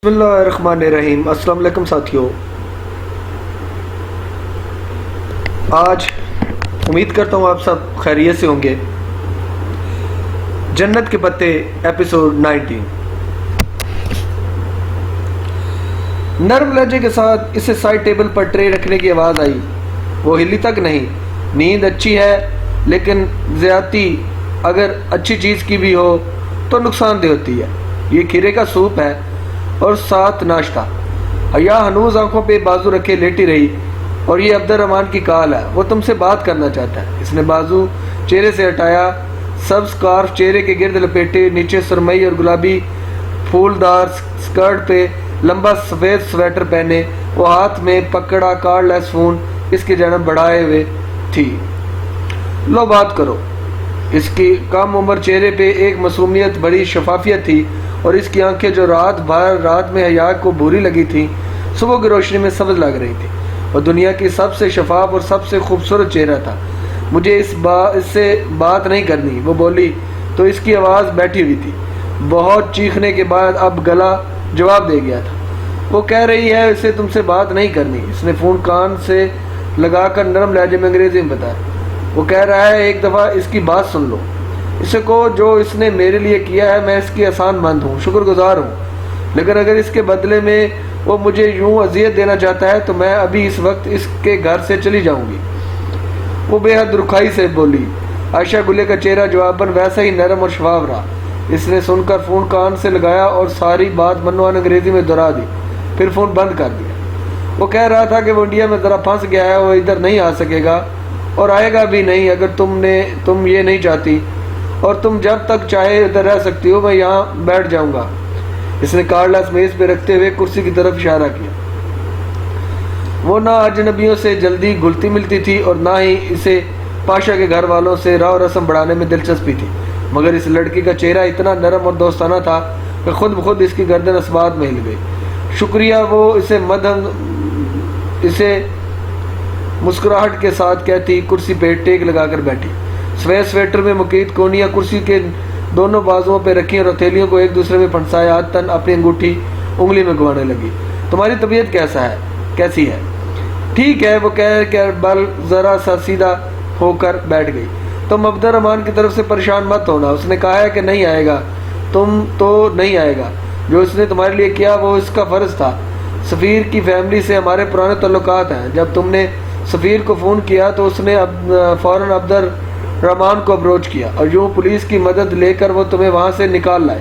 بسم اللہ الرحمن الرحیم۔ السلام علیکم ساتھیوں، آج امید کرتا ہوں آپ سب خیریت سے ہوں گے۔ جنت کے پتے ایپیسوڈ 19۔ نرم لہجے کے ساتھ اسے سائڈ ٹیبل پر ٹرے رکھنے کی آواز آئی۔ وہ ہلی تک نہیں۔ نیند اچھی ہے لیکن زیادتی اگر اچھی چیز کی بھی ہو تو نقصان دہ ہوتی ہے۔ یہ کھیرے کا سوپ ہے اور ساتھ ناشتہ۔ حیا ہنوز آنکھوں پہ بازو رکھے لیٹی رہی۔ اور یہ عبد الرحمن کی کال ہے، وہ تم سے بات کرنا چاہتا ہے۔ اس نے بازو چہرے سے ہٹایا، سبز سکارف چہرے کے گرد لپیٹے، نیچے سرمئی اور گلابی پھولدار سکرٹ پہ لمبا سفید سویٹر پہنے، وہ ہاتھ میں پکڑا کارڈ لیس فون اس کی جانب بڑھائے ہوئے تھی۔ لو بات کرو۔ اس کی کم عمر چہرے پہ ایک معصومیت بڑی شفافیت تھی اور اس کی آنکھیں جو رات بھر رات میں حیا کو بھوری لگی تھیں صبح کی روشنی میں سبز لگ رہی تھی۔ وہ دنیا کی سب سے شفاف اور سب سے خوبصورت چہرہ تھا۔ مجھے اس سے بات نہیں کرنی، وہ بولی تو اس کی آواز بیٹھی ہوئی تھی۔ بہت چیخنے کے بعد اب گلا جواب دے گیا تھا۔ وہ کہہ رہی ہے اسے تم سے بات نہیں کرنی۔ اس نے فون کان سے لگا کر نرم لہجے میں انگریزی میں بتایا۔ وہ کہہ رہا ہے ایک دفعہ اس کی بات سن لو۔ اسے کو جو اس نے میرے لیے کیا ہے میں اس کی احسان مند ہوں، شکر گزار ہوں، لیکن اگر اس کے بدلے میں وہ مجھے یوں اذیت دینا چاہتا ہے تو میں ابھی اس وقت اس کے گھر سے چلی جاؤں گی۔ وہ بے حد رکھائی سے بولی۔ عائشہ گلے کا چہرہ جواباً ویسا ہی نرم اور شفاف رہا۔ اس نے سن کر فون کان سے لگایا اور ساری بات منوان انگریزی میں دہرا دی، پھر فون بند کر دیا۔ وہ کہہ رہا تھا کہ وہ انڈیا میں ذرا پھنس گیا ہے، وہ ادھر نہیں آ سکے گا اور آئے گا بھی نہیں اگر تم یہ نہیں چاہتی، اور تم جب تک چاہے ادھر رہ سکتی ہو، میں یہاں بیٹھ جاؤں گا۔ اس نے کارڈ لیس میز پہ رکھتے ہوئے کرسی کی طرف اشارہ کیا۔ وہ نہ اجنبیوں سے جلدی گھلتی ملتی تھی اور نہ ہی اسے پاشا کے گھر والوں سے راہ و رسم بڑھانے میں دلچسپی تھی، مگر اس لڑکی کا چہرہ اتنا نرم اور دوستانہ تھا کہ خود بخود اس کی گردن اسبات میں ہل گئی۔ شکریہ، وہ اسے مسکراہٹ کے ساتھ کہتی کرسی پہ ٹیک لگا کر بیٹھی۔ سفید سویٹر میں مقید کونیاں کرسی کے دونوں بازوؤں پہ رکھی اور ہتھیلیوں کو ایک دوسرے میں پھنسایا عادتاً اپنی انگوٹھی انگلی میں گھمانے لگی۔ تمہاری طبیعت کیسی ہے؟ ٹھیک ہے، وہ کہہ کر بل ذرا سا سیدھا ہو کر بیٹھ گئی۔ تم عبد الرحمن کی طرف سے پریشان مت ہونا، اس نے کہا ہے کہ نہیں آئے گا۔ تم تو نہیں آئے گا، جو اس نے تمہارے لیے کیا وہ اس کا فرض تھا۔ سفیر کی فیملی سے ہمارے پرانے تعلقات ہیں۔ جب تم نے سفیر کو فون کیا تو اس نے فوراً عبد الرحمن کو اپروچ کیا اور یوں پولیس کی مدد لے کر وہ تمہیں وہاں سے نکال لائے۔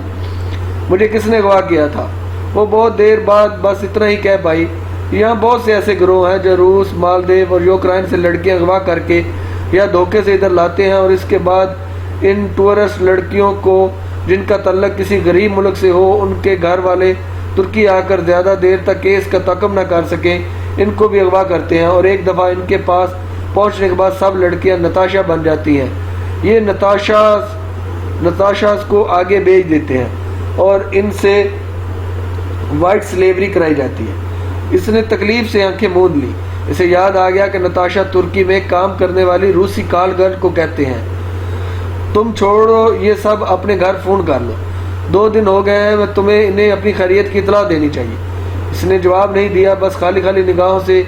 مجھے کس نے اغوا کیا تھا؟ وہ بہت دیر بعد بس اتنا ہی کہہ پائی۔ یہاں بہت سے ایسے گروہ ہیں جو روس، مالدیو اور یوکرائن سے لڑکیاں اغوا کر کے یا دھوکے سے ادھر لاتے ہیں اور اس کے بعد ان ٹورسٹ لڑکیوں کو جن کا تعلق کسی غریب ملک سے ہو، ان کے گھر والے ترکی آ کر زیادہ دیر تک کیس کا تعاقب نہ کر سکیں، ان کو بھی اغوا کرتے ہیں اور ایک دفعہ ان کے پاس پہنچنے کے بعد سب لڑکیاں نتاشا بن جاتی ہیں۔ یہ نتاشاز کو آگے بھیج دیتے ہیں اور ان سے وائٹ سلیوری کرائی جاتی ہے۔ اس نے تکلیف سے آنکھیں موند لی۔ اسے یاد آ گیا کہ نتاشا ترکی میں کام کرنے والی روسی کال گرل کو کہتے ہیں۔ تم چھوڑو یہ سب، اپنے گھر فون کر لو۔ 2 دن ہو گئے ہیں، تمہیں انہیں اپنی خیریت کی اطلاع دینی چاہیے۔ اس نے جواب نہیں دیا، بس خالی نگاہوں سے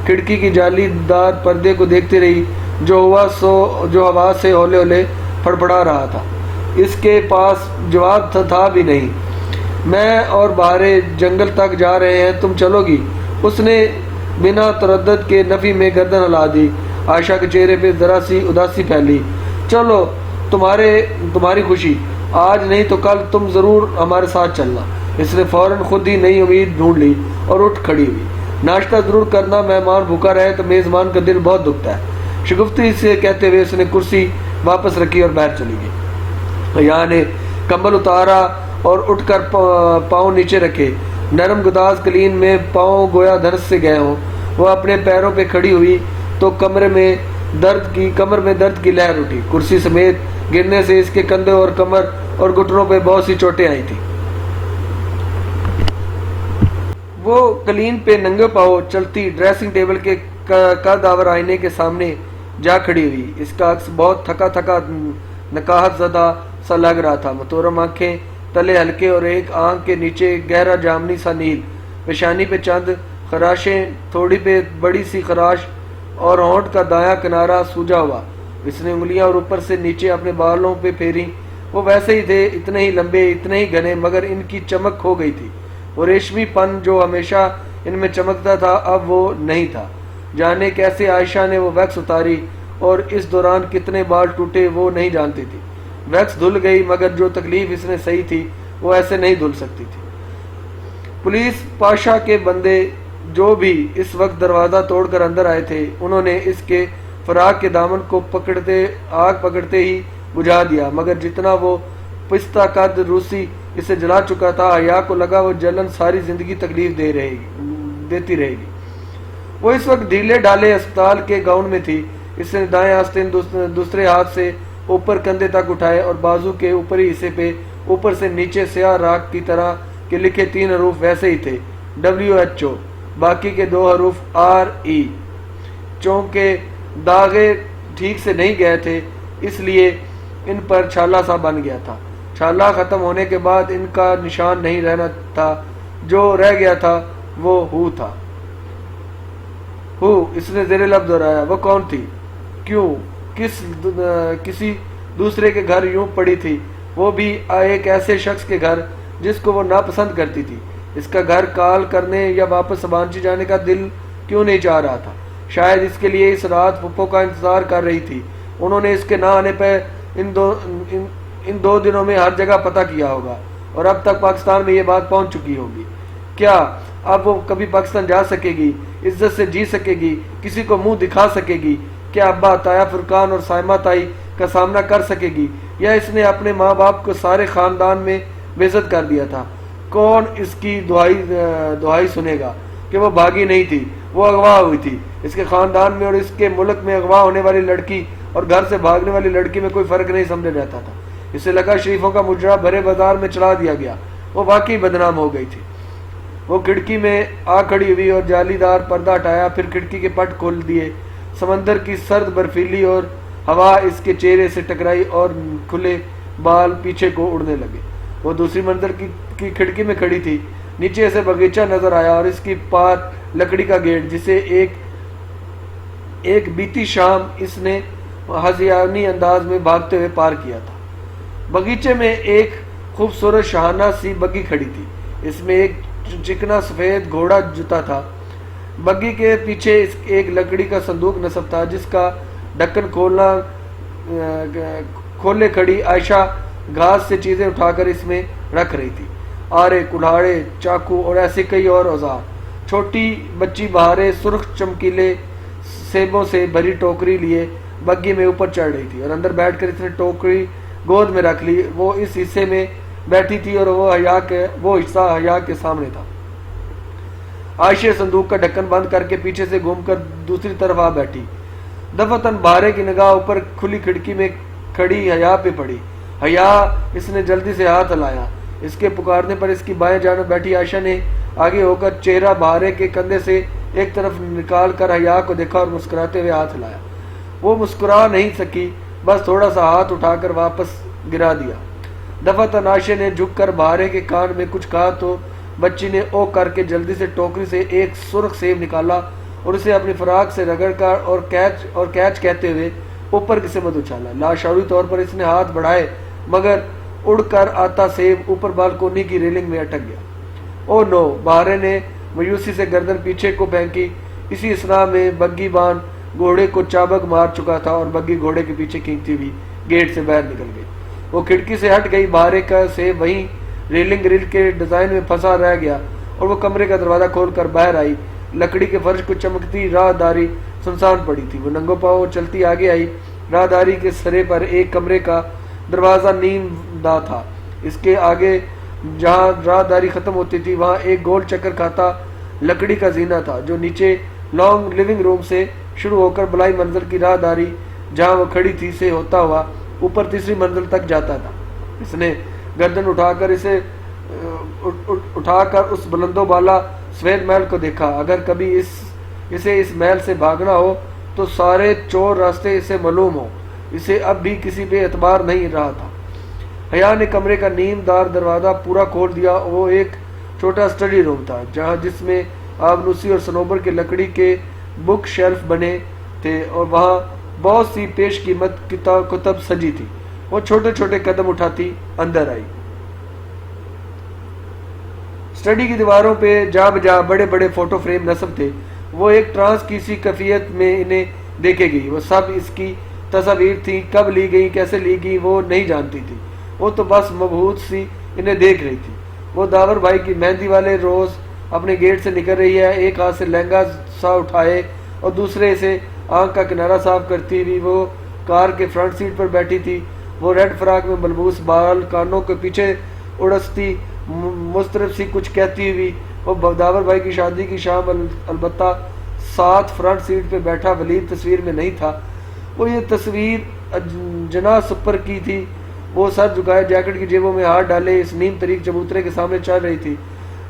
کھڑکی کی جالی دار پردے کو دیکھتی رہی جو ہوا سے ہولے ہولے پھڑپڑا رہا تھا۔ اس کے پاس جواب تھا بھی نہیں۔ میں اور بہارے جنگل تک جا رہے ہیں، تم چلو گی؟ اس نے بنا تردد کے نفی میں گردن ہلا دی۔ عائشہ کے چہرے پہ ذرا سی اداسی پھیلی۔ چلو، تمہاری خوشی، آج نہیں تو کل تم ضرور ہمارے ساتھ چلنا۔ اس نے فوراً خود ہی نئی امید ڈھونڈ لی اور اٹھ کھڑی ہوئی۔ ناشتہ ضرور کرنا، مہمان بھوکا رہے تو میزبان کا دل بہت دکھتا ہے، شگفتی سے کہتے ہوئے اس نے کرسی واپس رکھی اور باہر چلی گئی۔ حیا نے کمبل اتارا اور اٹھ کر پاؤں نیچے رکھے۔ نرم گداز قلین میں پاؤں گویا دھنس سے گئے ہوں۔ وہ اپنے پیروں پہ کھڑی ہوئی تو کمر میں درد کی لہر اٹھی۔ کرسی سمیت گرنے سے اس کے کندھے اور کمر اور گھٹنوں پہ بہت سی چوٹیں آئی تھیں۔ وہ قلین پہ ننگے پاؤں چلتی ڈریسنگ ٹیبل کے قد آور آئینے کے سامنے جا کھڑی ہوئی۔ اس کا عکس بہت تھکا نکاحت زدہ سا لگ رہا تھا۔ متورم آنکھیں تلے ہلکے اور ایک آنکھ کے نیچے گہرا جامنی سا نیل، پیشانی پہ چند خراشیں، تھوڑی پہ بڑی سی خراش اور ہونٹ کا دایاں کنارہ سوجا ہوا۔ اس نے انگلیاں اور اوپر سے نیچے اپنے بالوں پہ پھیری۔ وہ ویسے ہی تھے، اتنے ہی لمبے، اتنے ہی گھنے، مگر ان کی چمک کھو گئی تھی۔ وہ ریشمی پن جو ہمیشہ ان میں چمکتا تھا اب وہ نہیں تھا۔ جانے کیسے عائشہ نے وہ ویکس اتاری اور اس دوران کتنے بال ٹوٹے وہ نہیں جانتی تھی۔ ویکس دھل گئی، مگر جو تکلیف اس نے سہی تھی وہ ایسے نہیں دھل سکتی تھی۔ پولیس پاشا کے بندے جو بھی اس وقت دروازہ توڑ کر اندر آئے تھے، انہوں نے اس کے فراق کے دامن کو آگ پکڑتے ہی بجھا دیا، مگر جتنا وہ پستہ قد روسی اسے جلا چکا تھا، حیا کو لگا وہ جلن ساری زندگی تکلیف دیتی رہے گی۔ وہ اس وقت ڈھیلے ڈھالے اسپتال کے گاؤن میں تھی۔ اس نے دائیں آستین دوسرے ہاتھ سے اوپر کندھے تک اٹھائے اور بازو کے اوپری حصے پہ اوپر سے نیچے سیاہ راکھ کی طرح کے لکھے 3 حروف ویسے ہی تھے، WHO، باقی کے 2 حروف RE۔ چونکہ داغے ٹھیک سے نہیں گئے تھے اس لیے ان پر چھالا سا بن گیا تھا۔ چھالا ختم ہونے کے بعد ان کا نشان نہیں رہنا تھا، جو رہ گیا تھا وہ ہو تھا۔ ہو، اس نے زیر لب دہرایا۔ وہ کون تھی؟ کیوں کسی دوسرے کے گھر یوں پڑی تھی، وہ بھی ایک ایسے شخص کے گھر جس کو وہ ناپسند کرتی تھی؟ اس کا گھر کال کرنے یا واپس سبانچی جانے کا دل کیوں نہیں چاہ رہا تھا؟ شاید اس کے لیے اس رات پھپھو کا انتظار کر رہی تھی۔ انہوں نے اس کے نہ آنے پہ ان 2 دنوں میں ہر جگہ پتہ کیا ہوگا، اور اب تک پاکستان میں یہ بات پہنچ چکی ہوگی۔ کیا اب وہ کبھی پاکستان جا سکے گی؟ عزت سے جی سکے گی؟ کسی کو منہ دکھا سکے گی؟ کیا ابا، تایا فرقان اور سائمہ تائی کا سامنا کر سکے گی؟ یا اس نے اپنے ماں باپ کو سارے خاندان میں بے عزت کر دیا تھا؟ کون اس کی دعائی سنے گا کہ وہ بھاگی نہیں تھی، وہ اغوا ہوئی تھی؟ اس کے خاندان میں اور اس کے ملک میں اغوا ہونے والی لڑکی اور گھر سے بھاگنے والی لڑکی میں کوئی فرق نہیں سمجھا جاتا تھا۔ اسے لگا شریفوں کا مجرا بھرے بازار میں چلا دیا گیا۔ وہ واقعی بدنام ہو گئی تھی۔ وہ کھڑکی میں آ کھڑی ہوئی اور جالی دار پردہ ہٹایا، پھر کھڑکی کے پٹ کھول دیے۔ سمندر کی سرد برفیلی اور ہوا اس کے چہرے سے ٹکرائی اور کھلے بال پیچھے کو اڑنے لگے۔ وہ دوسری منزل کی کھڑکی میں کھڑی تھی۔ نیچے سے باغیچہ نظر آیا اور اس کی پار لکڑی کا گیٹ، جسے ایک بیتی شام اس نے ہذیانی انداز میں بھاگتے ہوئے پار کیا تھا۔ باغیچے میں ایک خوبصورت شاہانہ سی بگی کھڑی تھی۔ اس میں ایک چکنا سفید گھوڑا جتا تھا۔ بگی کے پیچھے ایک لکڑی کا صندوق نصب تھا، جس کا ڈھکن کھولے کھڑی عائشہ گھاس سے چیزیں اٹھا کر اس میں رکھ رہی تھی۔ آرے، کلہاڑے، چاقو اور ایسے کئی اور اوزار۔ چھوٹی بچی بہارے سرخ چمکیلے سیبوں سے بھری ٹوکری لیے بگی میں اوپر چڑھ رہی تھی، اور اندر بیٹھ کر اس نے ٹوکری گود میں رکھ لی۔ وہ اس حصے میں بیٹھی تھی اور وہ حصہ حیا کے سامنے تھا۔ عائشہ صندوق کا ڈھکن بند کر کے پیچھے سے گھوم کر دوسری طرف آ بیٹھی۔ دفعتاً بہارے کی نگاہ اوپر کھلی کھڑکی میں کھڑی حیا پہ پڑی۔ حیا، اس نے جلدی سے ہاتھ ہلایا۔ اس کے پکارنے پر اس کی بائیں جانب بیٹھی عائشہ نے آگے ہو کر چہرہ بہارے کے کندھے سے ایک طرف نکال کر حیا کو دیکھا اور مسکراتے ہوئے ہاتھ ہلایا۔ وہ مسکرا نہیں سکی، بس تھوڑا سا ہاتھ اٹھا کر واپس گرا دیا۔ دفعتاً عائشہ نے جھک کر بہارے کے کان میں کچھ کہا تو بچی نے او کر کے جلدی سے ٹوکری سے ایک سرخ سیب نکالا اور اسے اپنی فراق سے رگڑ کر اور کیچ کہتے ہوئے اوپر کی سمت اچھالا۔ لاشعوری طور پر اس نے ہاتھ بڑھائے، مگر اڑ کر آتا سیب اوپر بالکونی کی ریلنگ میں اٹک گیا۔ او نو! بہارے نے مایوسی سے گردن پیچھے کو پھینکی۔ اسی اسنا میں بگی بان گھوڑے کو چابک مار چکا تھا اور بگی گھوڑے کے پیچھے کھینچتی ہوئی گیٹ سے باہر نکل گئی۔ وہ کھڑکی سے ہٹ گئی۔ بہارے کا سیب وہیں ریلنگ گرل کے ڈیزائن میں پھنسا رہ گیا اور وہ کمرے کا دروازہ کھول کر باہر آئی۔ لکڑی کے فرش کو چمکتی راہ داری سنسان پڑی تھی۔ وہ ننگو پاؤں چلتی آگے آئی۔ راہ داری کے سرے پر ایک کمرے کا دروازہ نیم دا تھا۔ اس کے آگے جہاں راہ داری ختم ہوتی تھی وہاں ایک گول چکر کھاتا لکڑی کا زینہ تھا، جو نیچے لانگ لیونگ روم سے شروع ہو کر بلائی منزل کی راہ داری جہاں وہ کھڑی تھی سے ہوتا ہوا اوپر تیسری منزل تک جاتا تھا۔ اس نے گردن اٹھا کر اس بلند و بالا سفید محل کو دیکھا۔ اگر کبھی اسے اس محل سے بھاگنا ہو تو سارے چور راستے اسے معلوم ہو۔ اسے اب بھی کسی پہ اعتبار نہیں رہا تھا۔ حیا نے کمرے کا نیم دار دروازہ پورا کھول دیا. وہ ایک چھوٹا اسٹڈی روم تھا جس میں آبنوسی اور صنوبر کے لکڑی کے بک شیلف بنے تھے اور وہاں بہت سی پیش قیمت کتب سجی تھی. وہ چھوٹے چھوٹے قدم اٹھاتی اندر آئی. اسٹڈی کی دیواروں پہ جا بجا بڑے بڑے فوٹو فریم نصب تھے. وہ ایک ٹرانس کی سی کیفیت میں انہیں دیکھے گئی. وہ سب اس کی تصاویر تھیں. کب لی گئی کیسے لی گئی وہ نہیں جانتی تھی. وہ تو بس مبہوت سی انہیں دیکھ رہی تھی. وہ داور بھائی کی مہندی والے روز اپنے گیٹ سے نکل رہی ہے, ایک ہاتھ سے لہنگا سا اٹھائے اور دوسرے سے آنکھ کا کنارہ صاف کرتی ہوئی. وہ کار کے فرنٹ سیٹ پر بیٹھی تھی. وہ ریڈ فراک میں ملبوس, بال کانوں کے پیچھے اڑستی, مسترب سی کچھ کہتی ہوئی. وہ داور بھائی کی شادی کی شام البتہ ساتھ فرنٹ سیٹ پہ بیٹھا ولید تصویر میں نہیں تھا. وہ یہ تصویر جناح سپر کی تھی. وہ سر جھکائے, جیکٹ کی جیبوں میں ہاتھ ڈالے, اس نیم طریق چبوترے کے سامنے چل رہی تھی.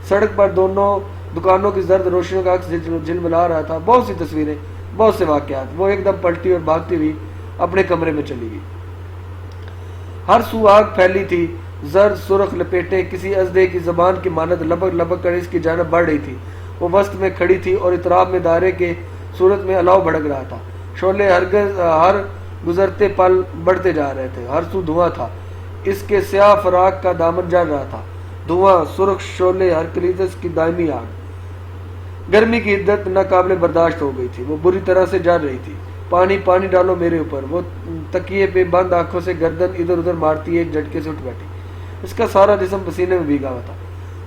سڑک پر دونوں دکانوں کی زرد روشنیوں کا عکس جھلملا رہا تھا. بہت سی تصویریں, بہت سے واقعات. وہ ایک دم پلٹی اور بھاگتی ہوئی اپنے کمرے میں چلی گئی. ہر سو آگ پھیلی تھی, زرد سرخ لپیٹیں کسی ازدے کی زبان کی مانند لبک لبک کر اس کی جانب بڑھ رہی تھی. وہ وسط میں کھڑی تھی اور اطراف میں دائرے کے صورت میں الاؤ بھڑک رہا تھا. شعلے ہر گزرتے پل بڑھتے جا رہے تھے. ہر سو دھواں تھا. اس کے سیاہ فراق کا دامن جل رہا تھا. دھواں, سرخ شعلے, ہرکلیتس کی دائمی آگ. گرمی کی عدت ناقابل برداشت ہو گئی تھی. وہ بری طرح سے جل رہی تھی. پانی پانی ڈالو میرے اوپر. وہ تکیے پہ بند آنکھوں سے گردن ادھر ادھر مارتی ایک جھٹکے سے اٹھ بیٹھی. اس کا سارا جسم پسینے میں بھیگا ہوا تھا.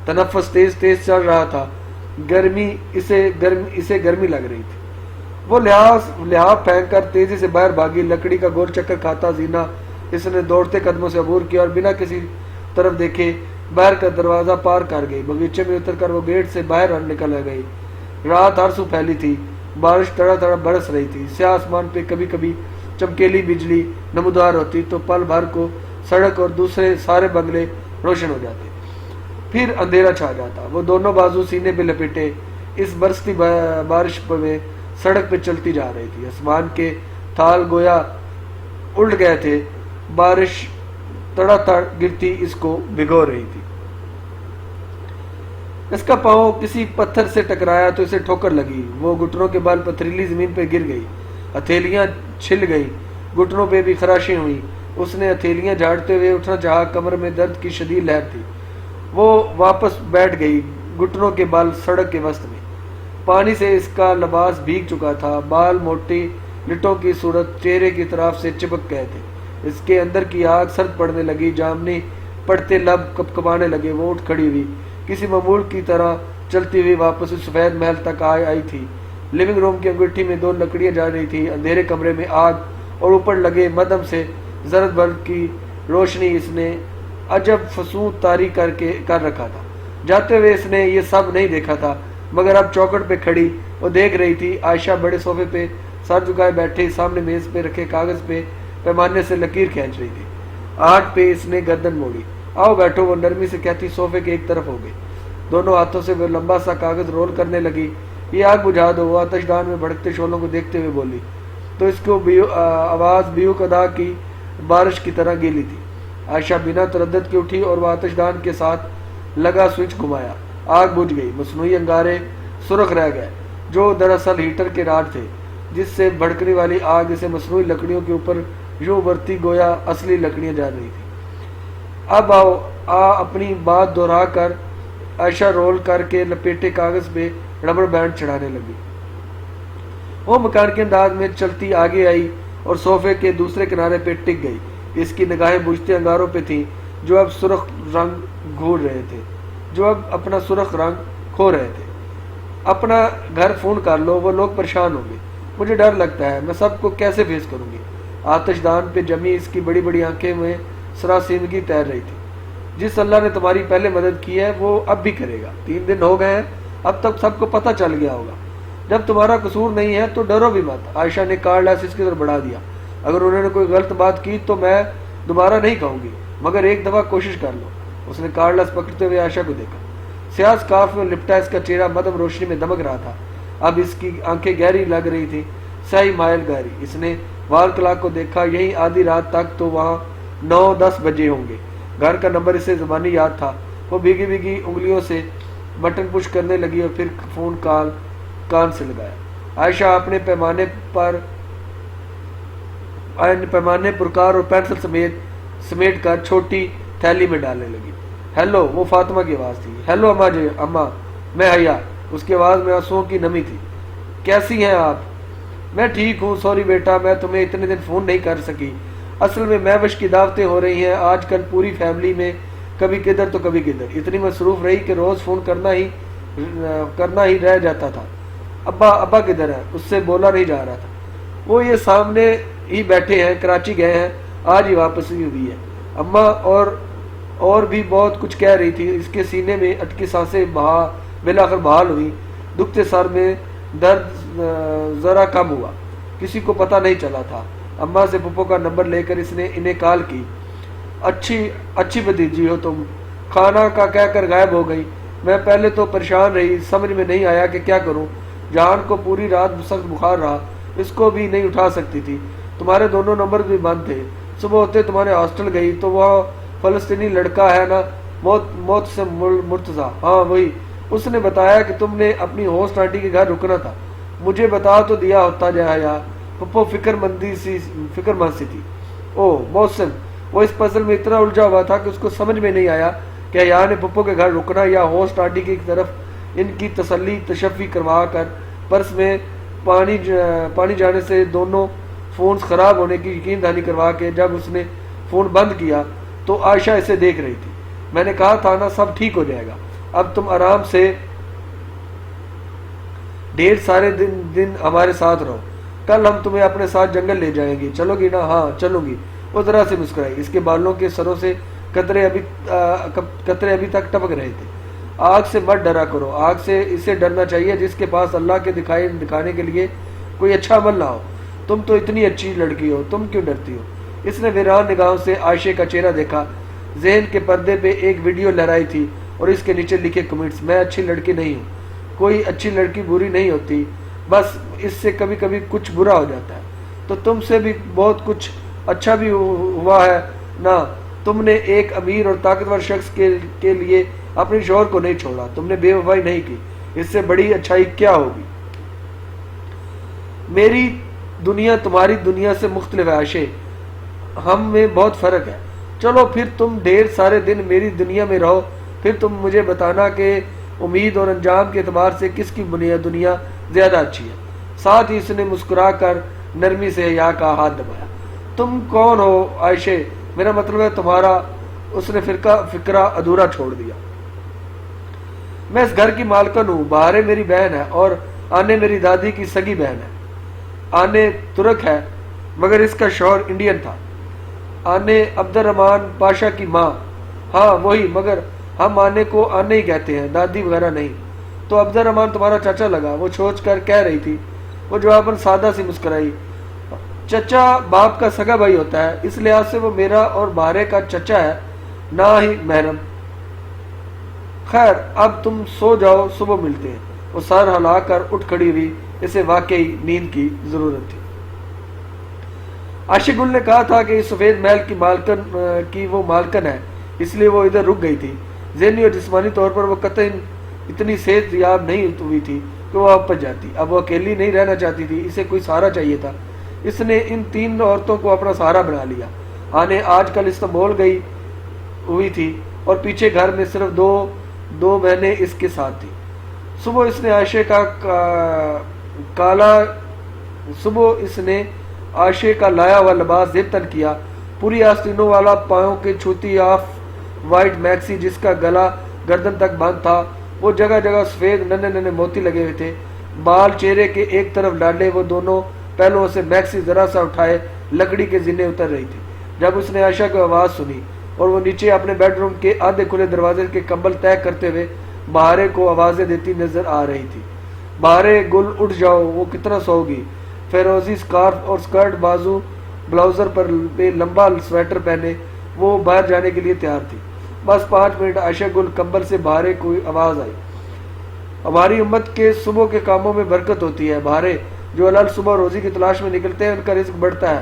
تنفس تیز تیز چل رہا تھا. اسے گرمی لگ رہی تھی. وہ لحاظ پھینک کر تیزی سے باہر بھاگی. لکڑی کا گول چکر کھاتا زینہ اس نے دوڑتے قدموں سے عبور کیا اور بنا کسی طرف دیکھے باہر کا دروازہ پار کر گئی. باغیچے میں اتر کر وہ گیٹ سے باہر نکل گئی. رات ہر سو پھیلی تھی. بارش تڑا تڑا برس رہی تھی. سیاہ آسمان پہ کبھی کبھی چمکیلی بجلی نمودار ہوتی تو پل بھر کو سڑک اور دوسرے سارے بنگلے روشن ہو جاتے. پھر اندھیرا چھا جاتا. وہ دونوں بازو سینے پہ لپیٹے اس برستی بارش میں سڑک پہ چلتی جا رہی تھی. آسمان کے تھال گویا الٹ گئے تھے. بارش تڑا تڑ گرتی اس کو بھگو رہی تھی. اس کا پاؤں کسی پتھر سے ٹکرایا تو اسے ٹھوکر لگی. وہ گھٹنوں کے بال پتھریلی زمین پہ گر گئی. ہتھیلیاں چھل گئی. گھٹنوں پہ بھی خراشیں ہوئی. اس نے ہتھیلیاں جھاڑتے ہوئے اٹھنا چاہا. کمر میں درد کی شدید لہر تھی. وہ واپس بیٹھ گئی. گھٹنوں کے بال سڑک کے وسط میں. پانی سے اس کا لباس بھیگ چکا تھا. بال موٹی لٹوں کی صورت چہرے کی طرف سے چپک گئے تھے. اس کے اندر کی آگ سرد پڑنے لگی. جامنی پڑتے لب کپکپانے لگے. وہ اٹھ کھڑی ہوئی. کسی معمول کی طرح چلتی ہوئی واپس اس سفید محل تک آئی تھی. لیونگ روم کی انگیٹھی میں 2 لکڑیاں جا رہی تھی. اندھیرے کمرے میں آگ اور اوپر لگے مدھم سے زرد برد کی روشنی اس نے عجب فسون طاری کر رکھا تھا. جاتے ہوئے اس نے یہ سب نہیں دیکھا تھا مگر اب چوکٹ پہ کھڑی وہ دیکھ رہی تھی. عائشہ بڑے صوفے پہ سر جھکائے بیٹھے سامنے میز پہ رکھے کاغذ پہ پیمانے سے لکیر کھینچ رہی تھی. آٹھ پہ اس نے گردن موڑی. آؤ بیٹھو, وہ نرمی سے کہتی صوفے کے ایک طرف ہو گئی. دونوں ہاتھوں سے وہ لمبا سا کاغذ رول کرنے لگی. یہ آگ بجھا دو. وہ آتش دان میں بھڑکتے شعلوں کو دیکھتے ہوئے بولی تو اس کو آواز بیوق ادا کی بارش کی طرح گیلی تھی. عائشہ بنا تردد کے اٹھی اور وہ آتش دان کے ساتھ لگا سوئچ گھمایا. آگ بجھ گئی. مصنوعی انگارے سرخ رہ گئے جو دراصل ہیٹر کے راڈ تھے جس سے بھڑکنے والی آگ اسے مصنوعی لکڑیوں کے اوپر یوں برتی گویا اصلی لکڑیاں جا رہی تھی. اب اپنی بات دہرا کر عائشہ رول کر کے لپیٹے کاغذ پہ ربڑ بینڈ چڑھانے لگی. وہ مکان کے انداز میں چلتی آگے آئی اور صوفے کے دوسرے کنارے پہ ٹک گئی. اس کی نگاہیں بجھتے انگاروں پہ تھیں جو اب سرخ رنگ گھور رہے تھے, جو اب اپنا سرخ رنگ کھو رہے تھے. اپنا گھر فون کر لو, وہ لوگ پریشان ہوں گے. مجھے ڈر لگتا ہے میں سب کو کیسے فیس کروں گی. آتش دان پہ جمی اس کی بڑی بڑی آنکھیں میں سراسیمگی تیر رہی تھی. جس اللہ نے تمہاری پہلے مدد کی ہے وہ اب بھی کرے گا. 3 دن ہو گئے ہیں, اب تک سب کو پتہ چل گیا ہوگا. جب تمہارا قصور نہیں ہے تو ڈرو بھی مت. عائشہ نے کارڈ گلاس اس کی طرف بڑھا دیا. اگر انہوں نے کوئی غلط بات کی تو میں دوبارہ نہیں کہوں گی, مگر ایک دفعہ کوشش کر لو. اس نے کارڈ گلاس پکڑتے ہوئے عائشہ کو دیکھا. سیاہ اسکارف میں لپٹا اس کا چہرہ مدھم روشنی میں دمک رہا تھا. اب اس کی آنکھیں گہری لگ رہی تھی, سیاہی مائل گہری. اس نے وال کلاک کو دیکھا. یہی آدھی رات تک تو وہاں 9-10 بجے ہوں گے. گھر کا نمبر اسے زبانی یاد تھا۔ وہ بھیگی بھیگی انگلیوں سے بٹن پش کرنے لگی اور پھر فون کان سے لگایا۔ عائشہ اپنے پیمانے پرکار اور پینسل سمیٹ کر چھوٹی تھیلی میں ڈالنے لگی۔ ہیلو، وہ فاطمہ کی آواز تھی۔ ہیلو اماں جی، اماں میں حیا۔ اس کی آواز میں آنسوؤں کی نمی تھی۔ کیسی ہیں آپ؟ میں ٹھیک ہوں، سوری بیٹا میں تمہیں اتنے دن فون نہیں کر سکی۔ اصل میں محوش کی دعوتیں ہو رہی ہیں آج کل پوری فیملی میں، کبھی کدھر تو کبھی کدھر، اتنی مصروف رہی کہ روز فون کرنا ہی رہ جاتا تھا۔ ابا کدھر ہے؟ اس سے بولا نہیں جا رہا تھا۔ وہ یہ سامنے ہی بیٹھے ہیں، کراچی گئے ہیں، آج ہی واپس ہوئی ہے۔ اماں اور بھی بہت کچھ کہہ رہی تھی۔ اس کے سینے میں اٹکی سانسیں بالآخر بحال ہوئی۔ دکھتے سر میں درد ذرا کم ہوا، کسی کو پتہ نہیں چلا تھا۔ اماں سے پپو کا نمبر لے کر اس نے انہیں کال کی۔ اچھی بھتیجی ہو تم، کھانا کا کہہ کر غائب ہو گئی۔ میں پہلے تو پریشان رہی، سمجھ میں نہیں آیا کہ کیا کروں۔ جان کو پوری رات سخت بخار رہا، اس کو بھی نہیں اٹھا سکتی تھی۔ تمہارے دونوں نمبر بھی بند تھے۔ صبح ہوتے تمہارے ہاسٹل گئی تو وہ فلسطینی لڑکا ہے نا، موت سے مرتضی، ہاں وہی، اس نے بتایا کہ تم نے اپنی ہوسٹ آنٹی کے گھر رکنا تھا۔ مجھے بتا تو دیا ہوتا جایا۔ پپو فکر مند سی تھی۔ او محسن، وہ اس پزل میں اتنا الجھا ہوا تھا کہ اس کو سمجھ میں نہیں آیا کہ حیا نے پپو کے گھر رکنا یا ہوسٹ آنٹی کی طرف ان کی تسلی تشفی کروا کر پرس میں پانی جانے سے دونوں فونز خراب ہونے کی یقین دہانی کروا کے جب اس نے فون بند کیا تو عائشہ اسے دیکھ رہی تھی۔ میں نے کہا تھا نا سب ٹھیک ہو جائے گا، اب تم آرام سے ڈھیر سارے دن ہمارے ساتھ رہو، کل ہم تمہیں اپنے ساتھ جنگل لے جائیں گے، چلو گی نا؟ ہاں چلوں گی۔ وہ ذرا سے مسکرائی، اس کے بالوں کے سروں سے قطرے ابھی تک ٹپک رہے تھے۔ آگ سے مت ڈرا کرو، آگ سے اسے ڈرنا چاہیے جس کے پاس اللہ کے دکھانے کے لیے کوئی اچھا عمل نہ ہو۔ تم تو اتنی اچھی لڑکی ہو، تم کیوں ڈرتی ہو؟ اس نے ویران نگاہوں سے عائشہ کا چہرہ دیکھا۔ ذہن کے پردے پہ ایک ویڈیو لہرائی تھی اور اس کے نیچے لکھے کمنٹس، میں اچھی لڑکی نہیں ہوں، کوئی اچھی لڑکی بری نہیں ہوتی، بس اس سے کبھی کبھی کچھ برا ہو جاتا ہے۔ تو تم سے بھی بہت کچھ اچھا بھی ہوا ہے نا، تم نے ایک امیر اور طاقتور شخص کے لیے اپنے شوہر کو نہیں چھوڑا، تم نے بے وفائی نہیں کی، اس سے بڑی اچھائی کیا ہوگی؟ میری دنیا تمہاری دنیا سے مختلف ہے عائشہ، ہم میں بہت فرق ہے۔ چلو پھر تم ڈھیر سارے دن میری دنیا میں رہو، پھر تم مجھے بتانا کہ امید اور انجام کے اعتبار سے کس کی دنیا زیادہ اچھی ہے۔ ساتھ ہی اس نے مسکرا کر نرمی سے حیا کا ہاتھ دبایا۔ تم کون ہو عائشہ؟ میرا مطلب ہے تمہارا۔ اس نے فکرہ ادھورا چھوڑ دیا۔ میں اس گھر کی مالکن ہوں، بہارے میری بہن ہے اور آنے میری دادی کی سگی بہن ہے۔ آنے ترک ہے مگر اس کا شوہر انڈین تھا۔ آنے عبد الرحمن پاشا کی ماں، ہاں وہی، مگر ہم آنے کو آنے ہی کہتے ہیں، دادی وغیرہ نہیں۔ تو عبد الرحمن تمہارا چاچا لگا، وہ سوچ کر کہہ رہی تھی۔ وہ جواباً سادہ سی مسکرائی۔ چچا باپ کا سگا بھائی ہوتا ہے، اس لحاظ سے وہ میرا اور بہارے کا چچا ہے، نہ ہی محرم۔ خیر اب تم سو جاؤ، صبح ملتے ہیں۔ وہ سر ہلا کر اٹھ کھڑی ہوئی، اسے واقعی نیند کی ضرورت تھی۔ عاشق گل نے کہا تھا کہ اس سفید محل کی وہ مالکن ہے، اس لیے وہ ادھر رک گئی تھی۔ ذہنی اور جسمانی طور پر وہ قطعاً اتنی صحت یاب نہیں ہوئی تھی کہ وہ واپس جاتی۔ اب وہ اکیلی نہیں رہنا چاہتی تھی، اسے کوئی سہارا چاہیے تھا۔ اس نے ان تین عورتوں کو اپنا سہارا بنا لیا۔ آنے آج کل استنبول گئی ہوئی تھی اور پیچھے گھر میں صرف دو بہنیں اس کے ساتھ تھی۔ صبح اس نے عائشہ کا لایا ہوا لباس زبطن کیا، پوری آستینوں والا، پاؤں کے چھوتی آف وائٹ میکسی جس کا گلا گردن تک بند تھا، وہ جگہ جگہ سفید ننے موتی لگے ہوئے تھے، بال چہرے کے ایک طرف ڈالے، وہ دونوں پہلوؤں سے میکسی ذرا سا اٹھائے لکڑی کے زنے اتر رہی تھی۔ جب اس نے عائشہ کی آواز سنی اور وہ نیچے اپنے بیڈ روم کے آدھے کھلے دروازے کے کمبل طے کرتے ہوئے بہارے کو آوازیں دیتی نظر آ رہی تھی۔ بہارے گل اٹھ جاؤ، وہ کتنا سو گی۔ فیروزی سکارف اور سکرٹ بازو بلاؤزر پر لمبا سویٹر پہنے وہ باہر جانے کے لیے تیار تھی۔ بس 5 منٹ۔ عائشہ گل کمبل سے بہارے کوئی آواز آئی۔ ہماری امت کے صبح کے کاموں میں برکت ہوتی ہے بہارے، جو الل صبح روزی کی تلاش میں نکلتے ہیں ان کا رزق بڑھتا ہے،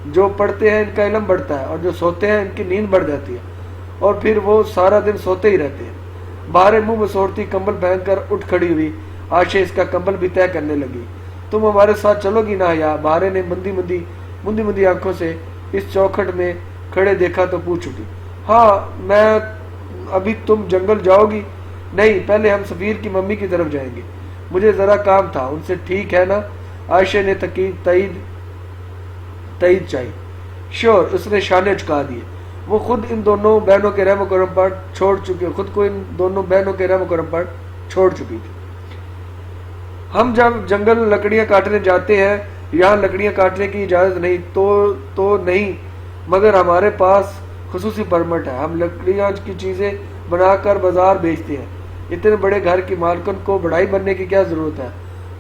جو پڑھتے ہیں ان کا علم بڑھتا ہے، اور جو سوتے ہیں ان کی نیند بڑھ جاتی ہے۔ اور پھر وہ سارا دن سوتے ہی رہتے ہیں۔ بہاریں منہ مسوڑتی کمبل پہن کر اٹھ کھڑی ہوئی، عائشہ اس کا کمبل بھی طے کرنے لگی۔ تم ہمارے ساتھ چلو گی نا حیا؟ بہاریں نے مندی آنکھوں سے اس چوکھٹ میں کھڑے دیکھا تو پوچھ اٹھی۔ ہاں میں۔ ابھی تم جنگل جاؤ گی؟ نہیں، پہلے ہم سفیر کی ممی کی طرف جائیں گے، مجھے ذرا کام تھا ان سے، ٹھیک ہے نا؟ عائشہ نے تائید چاہی۔ شور، اس نے شانے چکا دیے۔ وہ خود ان دونوں بہنوں کے رحم و کرم پر چھوڑ چکی تھی۔ ہم جب جنگل لکڑیاں کاٹنے جاتے ہیں، یہاں لکڑیاں کاٹنے کی اجازت نہیں تو نہیں، مگر ہمارے پاس خصوصی پرمٹ ہے، ہم لکڑیاں کی چیزیں بنا کر بازار بیچتے ہیں۔ اتنے بڑے گھر کی مالکن کو بڑائی بننے کی کیا ضرورت ہے؟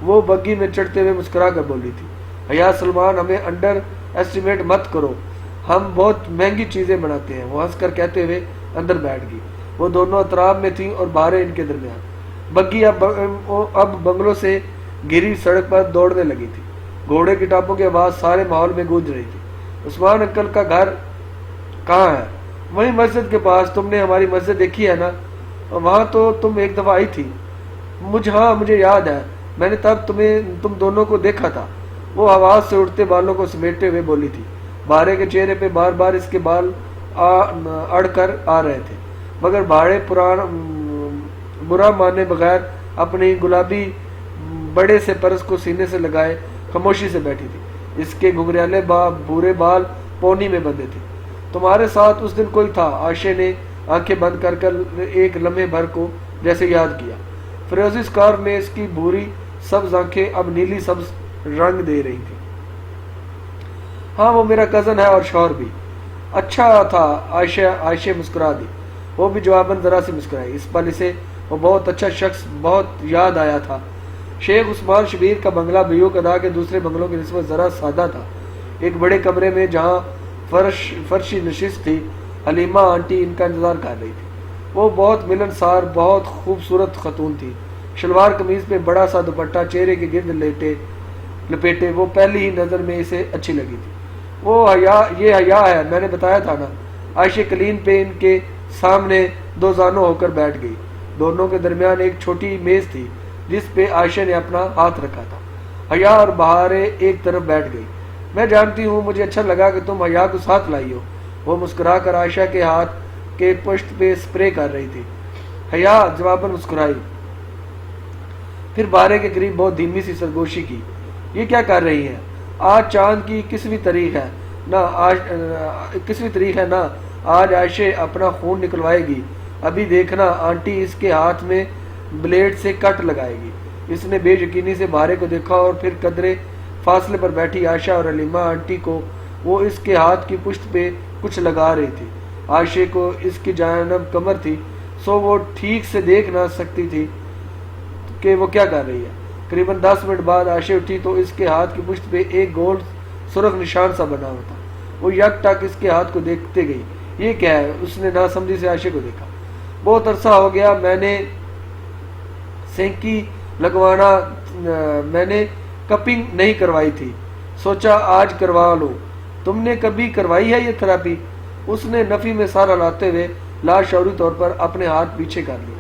وہ بگی میں چڑھتے ہوئے مسکرا کر بولی تھی۔ حیا سلمان، ہمیں انڈر ایسٹیمیٹ مت کرو، ہم بہت مہنگی چیزیں بناتے ہیں، وہ ہنس کر کہتے ہوئے اندر بیٹھ گئی۔ وہ دونوں اطراف میں تھیں اور بہاریں ان کے درمیان۔ بگی اب بنگلوں سے گھری سڑک پر دوڑنے لگی تھی، گھوڑے کی ٹاپوں کی آواز سارے ماحول میں گونج رہی تھی۔ عثمان انکل کا گھر کہاں ہے؟ وہیں مسجد کے پاس، تم نے ہماری مسجد دیکھی ہے نا؟ وہاں تو تم ایک دفعہ آئی تھی۔ ہاں مجھے یاد ہے، میں نے تب تم دونوں کو دیکھا تھا، وہ آواز سے اٹھتے بالوں کو سمیٹتے ہوئے بولی تھی۔ بہارے کے چہرے پہ بار بار اس کے بال اڑ کر آ رہے تھے، مگر بہارے برا مانے بغیر اپنی گلابی بڑے سے پرس کو سینے سے لگائے خاموشی سے بیٹھی تھی۔ اس کے گھنگریالے بھورے بال پونی میں بندھے تھے۔ تمہارے ساتھ اس دن کوئی تھا؟ عائشہ نے آنکھیں بند کر کر ایک لمحے بھر کو جیسے یاد کیا۔ فیروزی اسکارف میں اس کی بھوری سبز آنکھیں اب نیلی سبز رنگ دے رہی تھی۔ ہاں، وہ میرا کزن ہے اور شوہر بھی۔ اچھا تھا، عائشہ مسکرا دی۔ وہ بھی جواباً ذرا سی مسکرائی۔ اس پل اسے وہ بہت اچھا شخص بہت یاد آیا تھا۔ شیخ عثمان شبیر کا بنگلہ بیوک ادا کے دوسرے بنگلوں کی نسبت ذرا سادہ تھا۔ ایک بڑے کمرے میں جہاں فرشی نشست تھی، حلیمہ آنٹی ان کا انتظار کر رہی تھی۔ وہ بہت ملنسار، بہت خوبصورت خاتون تھی۔ شلوار قمیض پہ بڑا سا دوپٹہ چہرے کے گرد لپیٹے، وہ پہلی ہی نظر میں اسے اچھی لگی تھی۔ یہ حیا ہے، میں نے بتایا تھا نا۔ عائشہ کلین پہ ان کے سامنے دو زانوں ہو کر بیٹھ گئی۔ دونوں کے درمیان ایک چھوٹی میز تھی جس پہ عائشہ نے اپنا ہاتھ رکھا تھا۔ حیا اور بہاریں ایک طرف بیٹھ گئی۔ میں جانتی ہوں، مجھے اچھا لگا کہ تم حیا کو ساتھ لائی ہو۔ وہ مسکرا کر عائشہ کے ہاتھ کے پشت پہ سپرے کر رہی تھی۔ حیا جواباً مسکرائی، پھر بہاریں کے قریب بہت دھیمی سی سرگوشی کی۔ یہ کیا کر رہی ہیں؟ آج چاند کی 21ویں تاریخ ہے نا، آج عائشہ اپنا خون نکلوائے گی، ابھی دیکھنا، آنٹی اس کے ہاتھ میں بلیڈ سے کٹ لگائے گی۔ اس نے بے یقینی سے بہاریں کو دیکھا اور پھر قدرے فاصلے پر بیٹھی عائشہ اور حلیمہ آنٹی کو۔ وہ اس کے ہاتھ کی پشت پہ کچھ لگا رہی تھی۔ عائشہ کو اس کی جانب کمر تھی، سو وہ ٹھیک سے دیکھ نہ سکتی تھی کہ وہ کیا کر رہی ہے۔ قریباً 10 منٹ بعد عائشہ اٹھی تو اس کے ہاتھ کی پشت پہ ایک گول سرخ نشان سا بنا ہوا تھا۔ وہ یک ٹک اس کے ہاتھ کو دیکھتے گئی۔ یہ کیا ہے؟ اس نے ناسمجھی سے عائشہ کو دیکھا۔ بہت عرصہ ہو گیا میں نے سینکی لگوانا، میں نے کپنگ نہیں کروائی تھی، سوچا آج کروا لوں۔ تم نے کبھی کروائی ہے یہ تھراپی؟ اس نے نفی میں سارا لاتے ہوئے لاشعوری طور پر اپنے ہاتھ پیچھے کر لیا۔